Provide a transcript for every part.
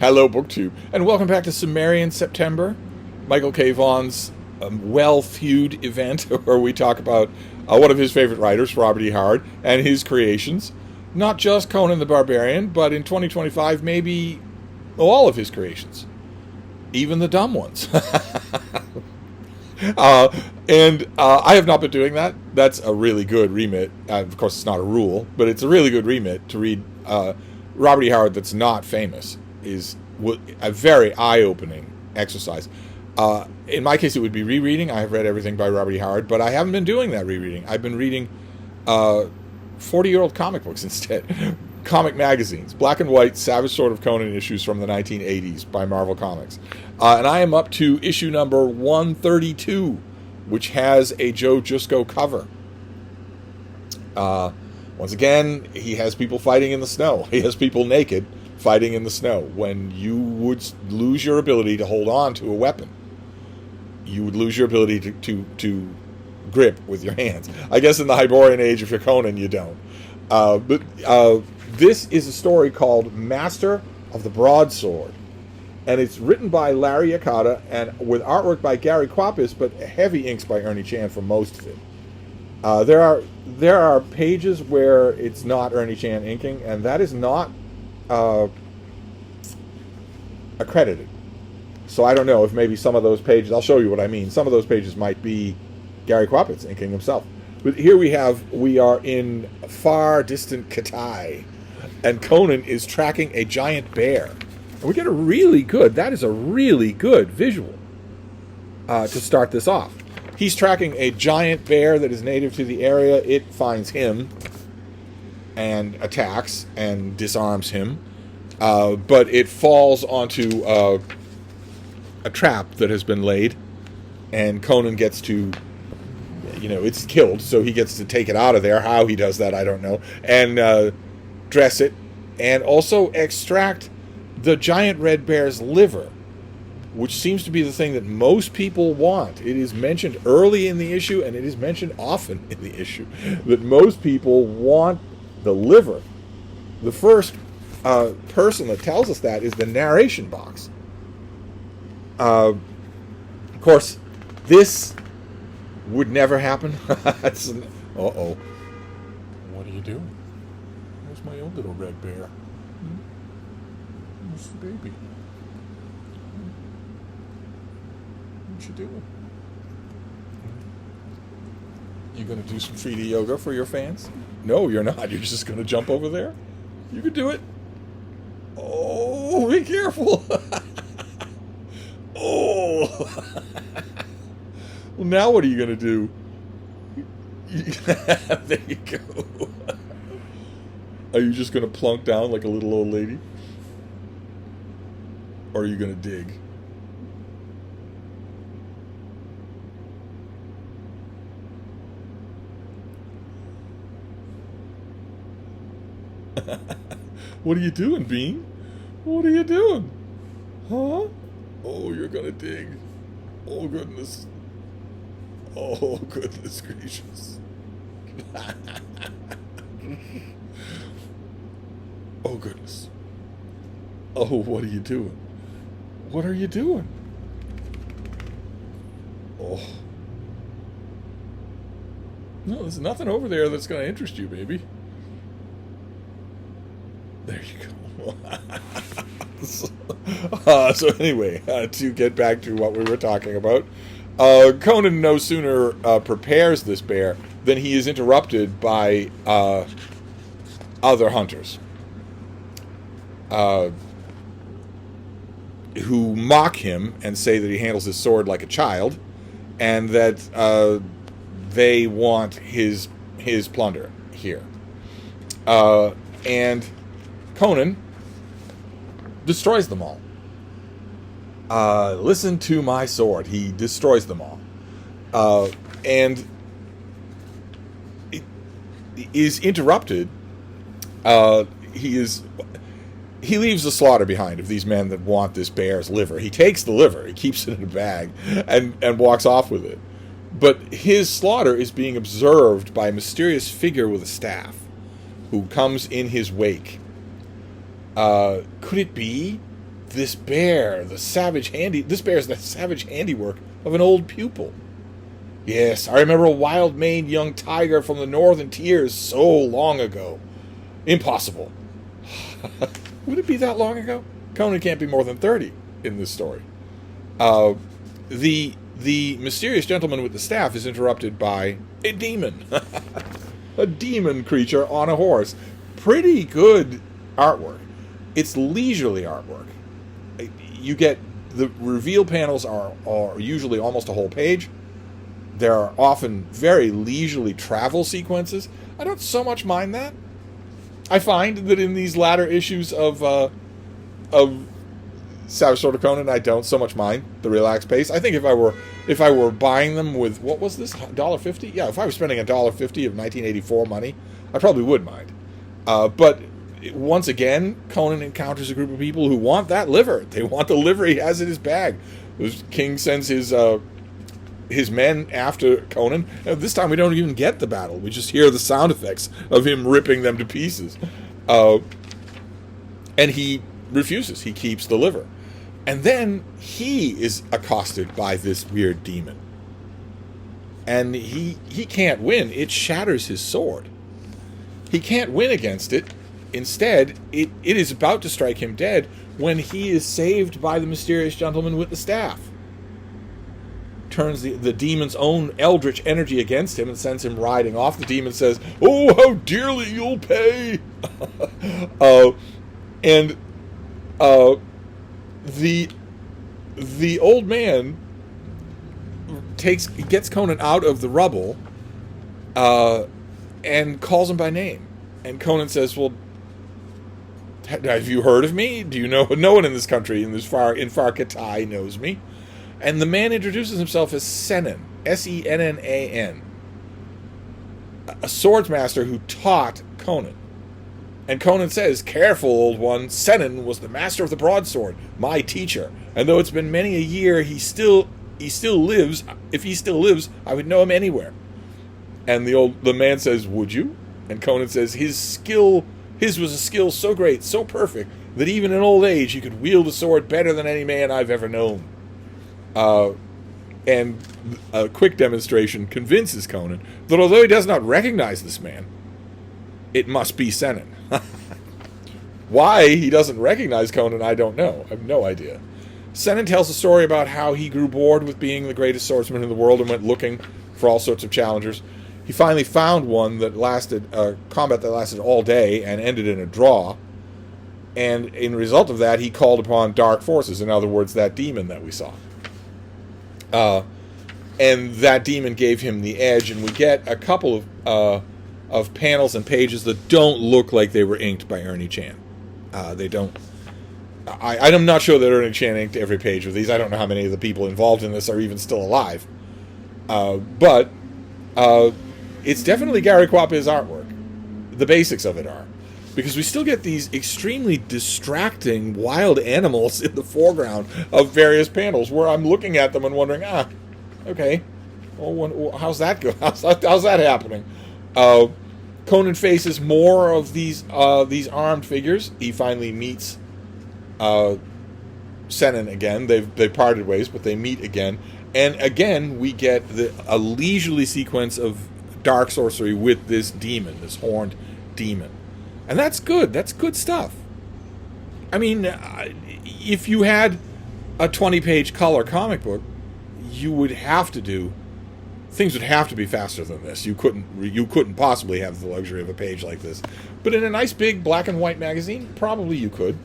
Hello, BookTube, and welcome back to Cimmerian September, Michael K. Vaughan's well-feud event where we talk about one of his favorite writers, Robert E. Howard, and his creations. Not just Conan the Barbarian, but in 2025, maybe all of his creations. Even the dumb ones. I have not been doing that. That's a really good remit. Of course, it's not a rule, but it's a really good remit to read Robert E. Howard that's not famous. Is a very eye-opening exercise. In my case, it would be rereading. I have read everything by Robert E. Howard, but I haven't been doing that rereading. I've been reading 40-year-old comic books instead. Comic magazines. Black and white Savage Sword of Conan issues from the 1980s by Marvel Comics. And I am up to issue number 132, which has a Joe Jusko cover. Once again, he has people fighting in the snow. He has people naked fighting in the snow. When you would lose your ability to hold on to a weapon, you would lose your ability to grip with your hands. I guess in the Hyborian age, if you're Conan, you don't. But this is a story called Master of the Broadsword. And it's written by Larry Yakata and with artwork by Gary Kwapis, but heavy inks by Ernie Chan for most of it. There are pages where it's not Ernie Chan inking, and that is not accredited. So I don't know if maybe some of those pages, I'll show you what I mean, some of those pages might be Gary Kwapis inking himself. But here we are in far distant Katai, and Conan is tracking a giant bear. And we get a really good visual to start this off. He's tracking a giant bear that is native to the area. It finds him and attacks and disarms him. But it falls onto a trap that has been laid. And Conan gets to, it's killed, so he gets to take it out of there. How he does that, I don't know. And dress it. And also extract the giant red bear's liver, which seems to be the thing that most people want. It is mentioned early in the issue, and it is mentioned often in the issue, that most people want the liver. The first person that tells us that is the narration box. Of course, this would never happen. Uh-oh. What are you doing? Where's my own little red bear? Where's the baby? What you doing? You gonna do some 3D yoga for your fans? No, you're not. You're just gonna jump over there? You can do it. Oh, be careful. Oh. Well, now what are you gonna do? There you go. Are you just gonna plunk down like a little old lady? Or are you gonna dig? What are you doing, Bean? What are you doing? Huh? Oh, you're gonna dig. Oh, goodness. Oh, goodness gracious. Oh, goodness. Oh, what are you doing? What are you doing? Oh. No, there's nothing over there that's going to interest you, baby. There you go. So anyway, to get back to what we were talking about, Conan no sooner prepares this bear than he is interrupted by other hunters who mock him and say that he handles his sword like a child, and that they want his plunder here. And Conan destroys them all. Listen to my sword. He destroys them all. And it is interrupted. He leaves the slaughter behind of these men that want this bear's liver. He takes the liver, he keeps it in a bag, and walks off with it. But his slaughter is being observed by a mysterious figure with a staff who comes in his wake. Could it be this bear, the savage this bear is the savage handiwork of an old pupil. Yes, I remember a wild-maned young tiger from the northern tiers so long ago. Impossible. Would it be that long ago? Conan can't be more than 30 in this story. The mysterious gentleman with the staff is interrupted by a demon. A demon creature on a horse. Pretty good artwork. It's leisurely artwork. You get the reveal panels are usually almost a whole page. There are often very leisurely travel sequences. I don't so much mind that. I find that in these latter issues of Savage Sword of Conan, I don't so much mind the relaxed pace. I think if I were buying them with, what was this, $1.50? Yeah, if I was spending $1.50 of 1984 money, I probably would mind. But once again, Conan encounters a group of people who want that liver. They want the liver he has in his bag. King sends his men after Conan. And this time we don't even get the battle. We just hear the sound effects of him ripping them to pieces. And he refuses. He keeps the liver. And then he is accosted by this weird demon. And he can't win. It shatters his sword. He can't win against it. Instead, it is about to strike him dead when he is saved by the mysterious gentleman with the staff. Turns the demon's own eldritch energy against him and sends him riding off. The demon says, "Oh, how dearly you'll pay!" The old man gets Conan out of the rubble and calls him by name. And Conan says, "Well, have you heard of me? Do you know? No one in this country, in Far Kitai, knows me." And the man introduces himself as Sennan, Sennan, a swordsmaster who taught Conan. And Conan says, "Careful, old one, Sennan was the master of the broadsword, my teacher. And though it's been many a year, he still lives. If he still lives, I would know him anywhere." And the man says, "Would you?" And Conan says, his was a skill so great, so perfect, that even in old age he could wield a sword better than any man I've ever known. And a quick demonstration convinces Conan that although he does not recognize this man, it must be Sennan. Why he doesn't recognize Conan, I don't know. I have no idea. Sennan tells a story about how he grew bored with being the greatest swordsman in the world and went looking for all sorts of challengers. He finally found one that lasted, a combat that lasted all day and ended in a draw. And in result of that, he called upon dark forces, in other words, that demon that we saw. And that demon gave him the edge, and we get a couple of panels and pages that don't look like they were inked by Ernie Chan. They don't. I'm not sure that Ernie Chan inked every page of these. I don't know how many of the people involved in this are even still alive. But it's definitely Gary Quappe's artwork. The basics of it are. Because we still get these extremely distracting wild animals in the foreground of various panels where I'm looking at them and wondering, okay, well, how's that go? How's that happening? Conan faces more of these armed figures. He finally meets Sennan again. They parted ways, but they meet again. And again, we get a leisurely sequence of dark sorcery with this demon, this horned demon. And that's good. That's good stuff. I mean, if you had a 20-page color comic book, you would have to do... Things would have to be faster than this. You couldn't possibly have the luxury of a page like this. But in a nice big black and white magazine, probably you could.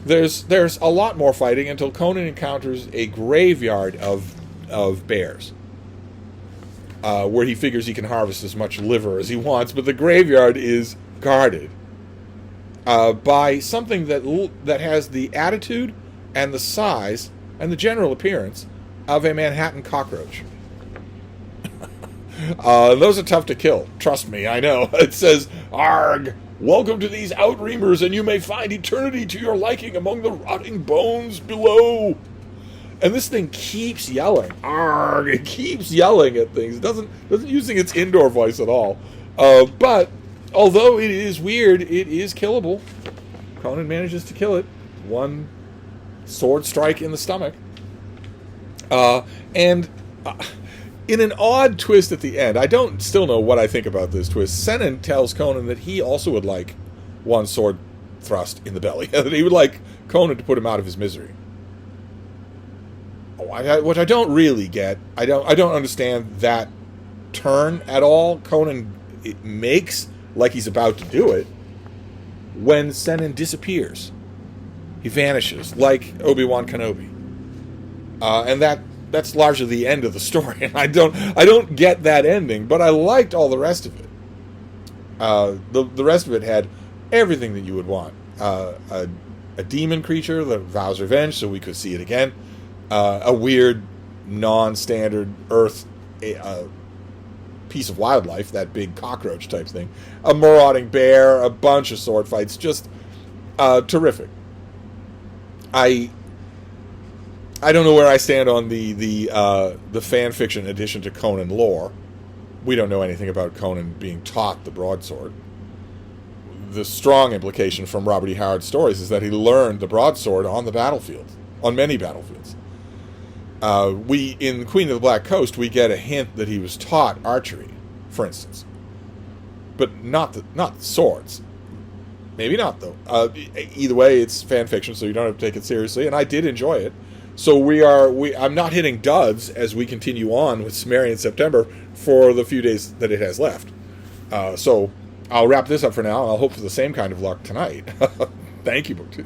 There's a lot more fighting until Conan encounters a graveyard of bears. Where he figures he can harvest as much liver as he wants, but the graveyard is guarded by something that has the attitude and the size and the general appearance of a Manhattan cockroach. Those are tough to kill. Trust me, I know. It says, "Arg! Welcome to these outreamers, and you may find eternity to your liking among the rotting bones below." And this thing keeps yelling. Arg! It keeps yelling at things. It doesn't using its indoor voice at all. But although it is weird, it is killable. Conan manages to kill it. One sword strike in the stomach. And in an odd twist at the end, I don't still know what I think about this twist. Sennin tells Conan that he also would like one sword thrust in the belly, that he would like Conan to put him out of his misery. What I don't really get, I don't understand that turn at all. Conan makes like he's about to do it when Sennin disappears. He vanishes like Obi-Wan Kenobi, and that's largely the end of the story. And I don't get that ending, but I liked all the rest of it. The rest of it had everything that you would want. A demon creature that vows revenge, so we could see it again. A weird, non-standard Earth piece of wildlife, that big cockroach type thing. A marauding bear, a bunch of sword fights, just terrific. I don't know where I stand on the fan fiction addition to Conan lore. We don't know anything about Conan being taught the broadsword. The strong implication from Robert E. Howard's stories is that he learned the broadsword on the battlefield, on many battlefields. In Queen of the Black Coast, we get a hint that he was taught archery, for instance, but not swords. Maybe not, though. Either way, it's fan fiction, so you don't have to take it seriously, and I did enjoy it. So I'm not hitting duds as we continue on with Cimmerian September for the few days that it has left. So I'll wrap this up for now, and I'll hope for the same kind of luck tonight. Thank you, BookTube.